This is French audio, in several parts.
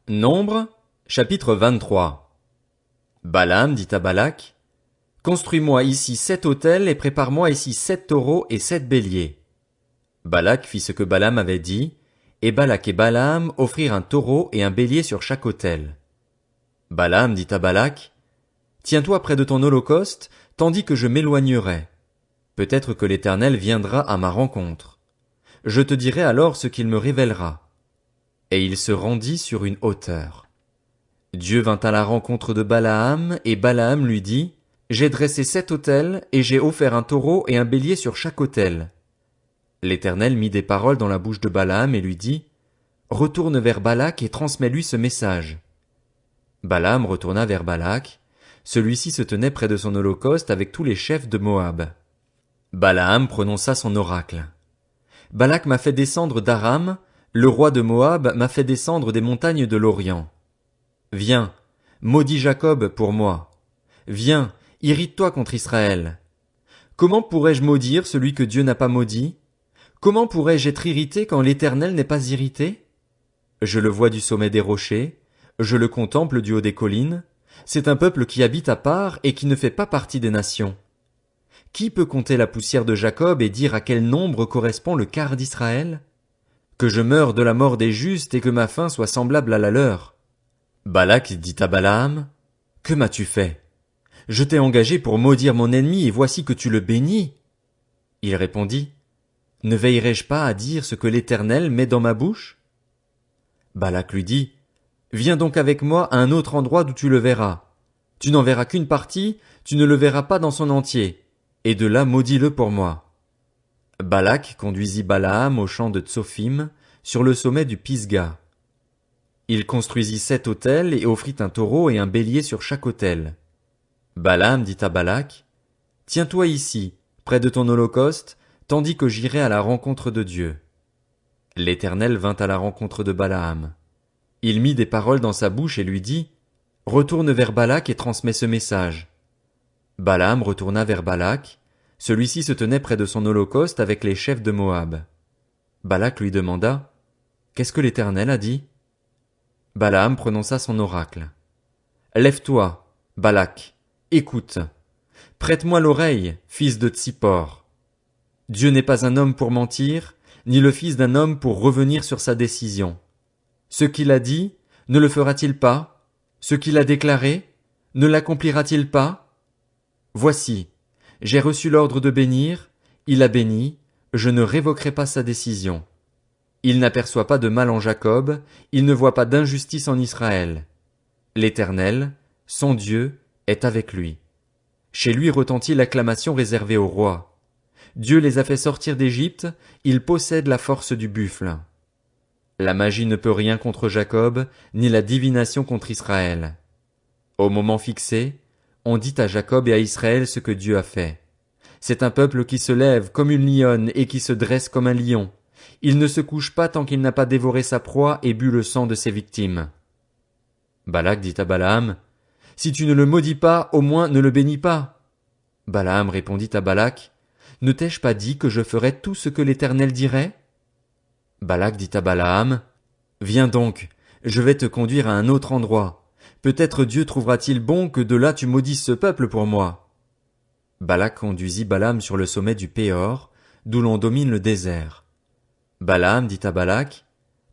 Nombre, chapitre 23. Balaam dit à Balak, construis-moi ici 7 autels et prépare-moi ici 7 taureaux et 7 béliers. Balak fit ce que Balaam avait dit, et Balak et Balaam offrirent un taureau et un bélier sur chaque autel. Balaam dit à Balak, tiens-toi près de ton holocauste, tandis que je m'éloignerai. Peut-être que l'Éternel viendra à ma rencontre. Je te dirai alors ce qu'il me révélera. Et il se rendit sur une hauteur. Dieu vint à la rencontre de Balaam, et Balaam lui dit, j'ai dressé 7 autels, et j'ai offert un taureau et un bélier sur chaque autel. L'Éternel mit des paroles dans la bouche de Balaam et lui dit, retourne vers Balak et transmets-lui ce message. Balaam retourna vers Balak. Celui-ci se tenait près de son holocauste avec tous les chefs de Moab. Balaam prononça son oracle. Balak m'a fait descendre d'Aram, le roi de Moab m'a fait descendre des montagnes de l'Orient. Viens, maudis Jacob pour moi. Viens, irrite-toi contre Israël. Comment pourrais-je maudire celui que Dieu n'a pas maudit? Comment pourrais-je être irrité quand l'Éternel n'est pas irrité? Je le vois du sommet des rochers, je le contemple du haut des collines. C'est un peuple qui habite à part et qui ne fait pas partie des nations. Qui peut compter la poussière de Jacob et dire à quel nombre correspond le quart d'Israël? Que je meure de la mort des justes et que ma fin soit semblable à la leur. Balak dit à Balaam, que m'as-tu fait? Je t'ai engagé pour maudire mon ennemi et voici que tu le bénis. Il répondit, ne veillerai-je pas à dire ce que l'Éternel met dans ma bouche? Balak lui dit, viens donc avec moi à un autre endroit d'où tu le verras. Tu n'en verras qu'une partie, tu ne le verras pas dans son entier, et de là maudis-le pour moi. Balak conduisit Balaam au champ de Tsophim, sur le sommet du Pisga. Il construisit 7 autels et offrit un taureau et un bélier sur chaque autel. Balaam dit à Balak, tiens-toi ici, près de ton holocauste, tandis que j'irai à la rencontre de Dieu. L'Éternel vint à la rencontre de Balaam. Il mit des paroles dans sa bouche et lui dit, retourne vers Balak et transmets ce message. Balaam retourna vers Balak. Celui-ci se tenait près de son holocauste avec les chefs de Moab. Balak lui demanda, qu'est-ce que l'Éternel a dit? Balaam prononça son oracle. Lève-toi, Balak, écoute. Prête-moi l'oreille, fils de Tsippor. Dieu n'est pas un homme pour mentir, ni le fils d'un homme pour revenir sur sa décision. Ce qu'il a dit, ne le fera-t-il pas? Ce qu'il a déclaré, ne l'accomplira-t-il pas? Voici, j'ai reçu l'ordre de bénir, il a béni, je ne révoquerai pas sa décision. Il n'aperçoit pas de mal en Jacob, il ne voit pas d'injustice en Israël. L'Éternel, son Dieu, est avec lui. Chez lui retentit l'acclamation réservée au roi. Dieu les a fait sortir d'Égypte, il possède la force du buffle. La magie ne peut rien contre Jacob, ni la divination contre Israël. Au moment fixé, on dit à Jacob et à Israël ce que Dieu a fait. C'est un peuple qui se lève comme une lionne et qui se dresse comme un lion. Il ne se couche pas tant qu'il n'a pas dévoré sa proie et bu le sang de ses victimes. Balak dit à Balaam, si tu ne le maudis pas, au moins ne le bénis pas. Balaam répondit à Balak, ne t'ai-je pas dit que je ferais tout ce que l'Éternel dirait? Balak dit à Balaam, viens donc, je vais te conduire à un autre endroit. Peut-être Dieu trouvera-t-il bon que de là tu maudisses ce peuple pour moi. Balak conduisit Balaam sur le sommet du Péor, d'où l'on domine le désert. Balaam dit à Balak,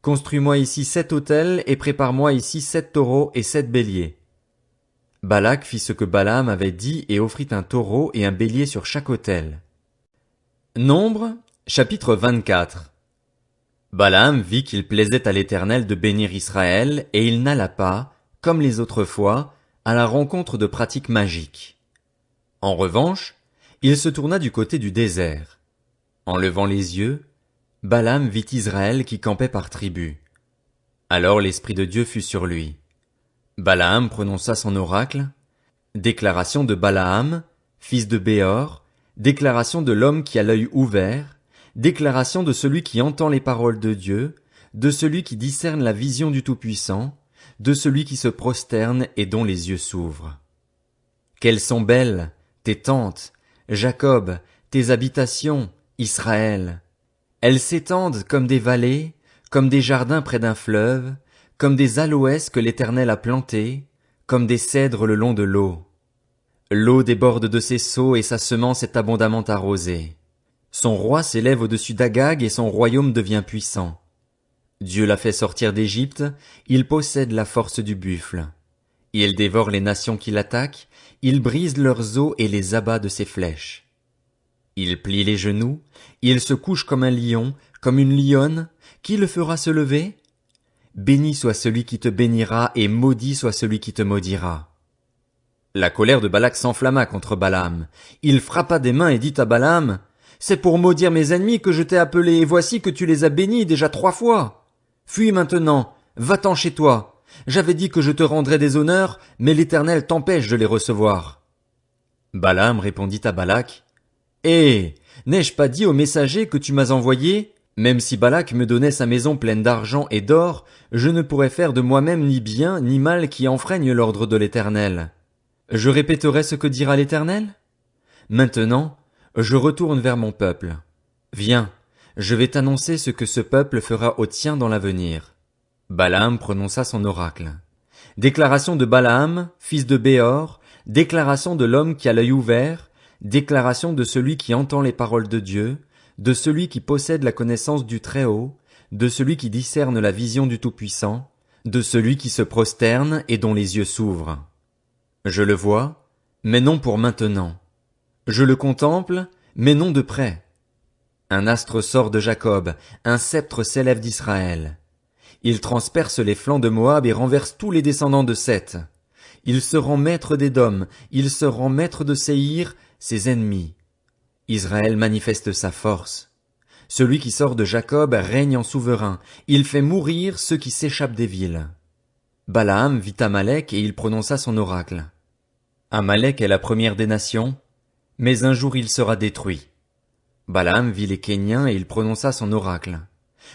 construis-moi ici 7 autels et prépare-moi ici 7 taureaux et 7 béliers. Balak fit ce que Balaam avait dit et offrit un taureau et un bélier sur chaque autel. Nombre, chapitre 24. Balaam vit qu'il plaisait à l'Éternel de bénir Israël, et il n'alla pas, comme les autres fois, à la rencontre de pratiques magiques. En revanche, il se tourna du côté du désert. En levant les yeux, Balaam vit Israël qui campait par tribus. Alors l'Esprit de Dieu fut sur lui. Balaam prononça son oracle, déclaration de Balaam, fils de Béor, déclaration de l'homme qui a l'œil ouvert, déclaration de celui qui entend les paroles de Dieu, de celui qui discerne la vision du Tout-Puissant, de celui qui se prosterne et dont les yeux s'ouvrent. Quelles sont belles, tes tentes, Jacob, tes habitations, Israël! Elles s'étendent comme des vallées, comme des jardins près d'un fleuve, comme des aloès que l'Éternel a plantés, comme des cèdres le long de l'eau. L'eau déborde de ses seaux et sa semence est abondamment arrosée. Son roi s'élève au-dessus d'Agag et son royaume devient puissant. Dieu l'a fait sortir d'Égypte, il possède la force du buffle. Il dévore les nations qui l'attaquent, il brise leurs os et les abat de ses flèches. Il plie les genoux, il se couche comme un lion, comme une lionne, qui le fera se lever? Béni soit celui qui te bénira et maudit soit celui qui te maudira. La colère de Balak s'enflamma contre Balaam. Il frappa des mains et dit à Balaam, « C'est pour maudire mes ennemis que je t'ai appelé, et voici que tu les as bénis déjà 3 fois. Fuis maintenant, va-t'en chez toi. J'avais dit que je te rendrais des honneurs, mais l'Éternel t'empêche de les recevoir. » Balaam répondit à Balak, « n'ai-je pas dit au messager que tu m'as envoyé? Même si Balak me donnait sa maison pleine d'argent et d'or, je ne pourrais faire de moi-même ni bien ni mal qui enfreigne l'ordre de l'Éternel. Je répéterai ce que dira l'Éternel? Maintenant, je retourne vers mon peuple. Viens, je vais t'annoncer ce que ce peuple fera au tien dans l'avenir. » Balaam prononça son oracle. Déclaration de Balaam, fils de Béor, déclaration de l'homme qui a l'œil ouvert, déclaration de celui qui entend les paroles de Dieu, de celui qui possède la connaissance du Très-Haut, de celui qui discerne la vision du Tout-Puissant, de celui qui se prosterne et dont les yeux s'ouvrent. Je le vois, mais non pour maintenant. Je le contemple, mais non de près. Un astre sort de Jacob, un sceptre s'élève d'Israël. Il transperce les flancs de Moab et renverse tous les descendants de Seth. Il se rend maître d'Édom, il se rend maître de Séhir, ses ennemis. Israël manifeste sa force. Celui qui sort de Jacob règne en souverain, il fait mourir ceux qui s'échappent des villes. Balaam vit Amalek et il prononça son oracle. Amalek est la première des nations, mais un jour il sera détruit. Balaam vit les Kéniens et il prononça son oracle.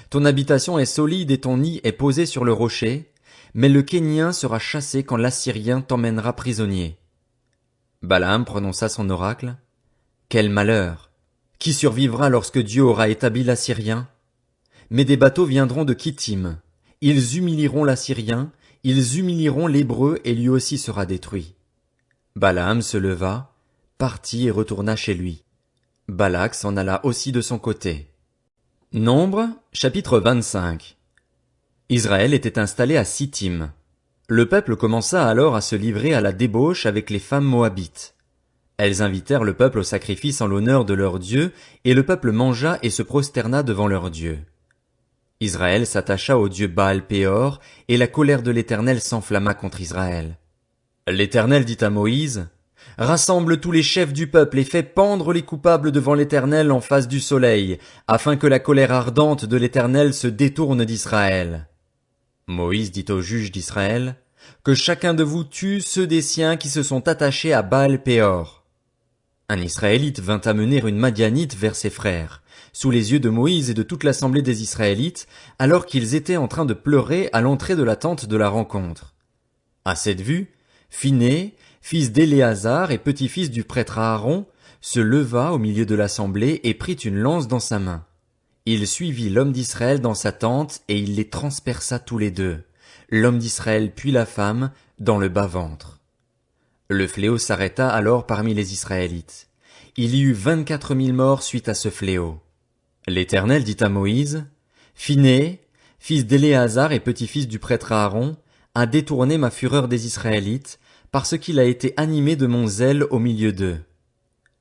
Ton habitation est solide et ton nid est posé sur le rocher, mais le Kénien sera chassé quand l'Assyrien t'emmènera prisonnier. Balaam prononça son oracle. Quel malheur! Qui survivra lorsque Dieu aura établi l'Assyrien? Mais des bateaux viendront de Kittim. Ils humilieront l'Assyrien, ils humilieront l'Hébreu et lui aussi sera détruit. Balaam se leva, partit et retourna chez lui. Balak s'en alla aussi de son côté. Nombre, chapitre 25. Israël était installé à Sittim. Le peuple commença alors à se livrer à la débauche avec les femmes moabites. Elles invitèrent le peuple au sacrifice en l'honneur de leur Dieu, et le peuple mangea et se prosterna devant leur Dieu. Israël s'attacha au Dieu Baal-Péor, et la colère de l'Éternel s'enflamma contre Israël. L'Éternel dit à Moïse, « Rassemble tous les chefs du peuple et fais pendre les coupables devant l'Éternel en face du soleil, afin que la colère ardente de l'Éternel se détourne d'Israël. » Moïse dit aux juges d'Israël, « Que chacun de vous tue ceux des siens qui se sont attachés à Baal-Péor. » Un Israélite vint amener une Madianite vers ses frères, sous les yeux de Moïse et de toute l'assemblée des Israélites, alors qu'ils étaient en train de pleurer à l'entrée de la tente de la rencontre. À cette vue, Phiné, fils d'Éléazar et petit-fils du prêtre Aaron, se leva au milieu de l'assemblée et prit une lance dans sa main. Il suivit l'homme d'Israël dans sa tente et il les transperça tous les deux, l'homme d'Israël puis la femme, dans le bas-ventre. Le fléau s'arrêta alors parmi les Israélites. Il y eut 24 000 morts suite à ce fléau. L'Éternel dit à Moïse, « Phiné, fils d'Éléazar et petit-fils du prêtre Aaron, a détourné ma fureur des Israélites, parce qu'il a été animé de mon zèle au milieu d'eux.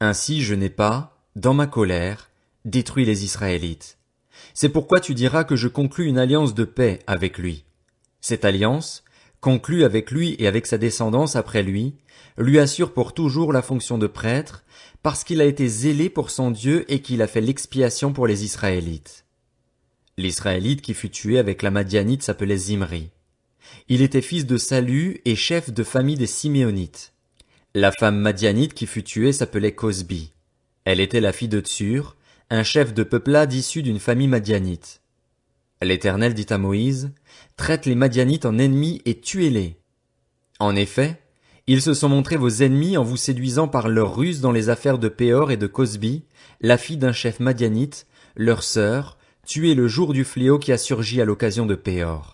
Ainsi je n'ai pas, dans ma colère, détruit les Israélites. C'est pourquoi tu diras que je conclus une alliance de paix avec lui. Cette alliance, conclue avec lui et avec sa descendance après lui assure pour toujours la fonction de prêtre, parce qu'il a été zélé pour son Dieu et qu'il a fait l'expiation pour les Israélites. » L'Israélite qui fut tué avec la Madianite s'appelait Zimri. Il était fils de Salu et chef de famille des Siméonites. La femme Madianite qui fut tuée s'appelait Cosbi. Elle était la fille de Tsur, un chef de peuplade issu d'une famille madianite. L'Éternel dit à Moïse, « Traite les Madianites en ennemis et tuez-les. » En effet, ils se sont montrés vos ennemis en vous séduisant par leurs ruses dans les affaires de Péor et de Cosbi, la fille d'un chef madianite, leur sœur, tuée le jour du fléau qui a surgi à l'occasion de Péor.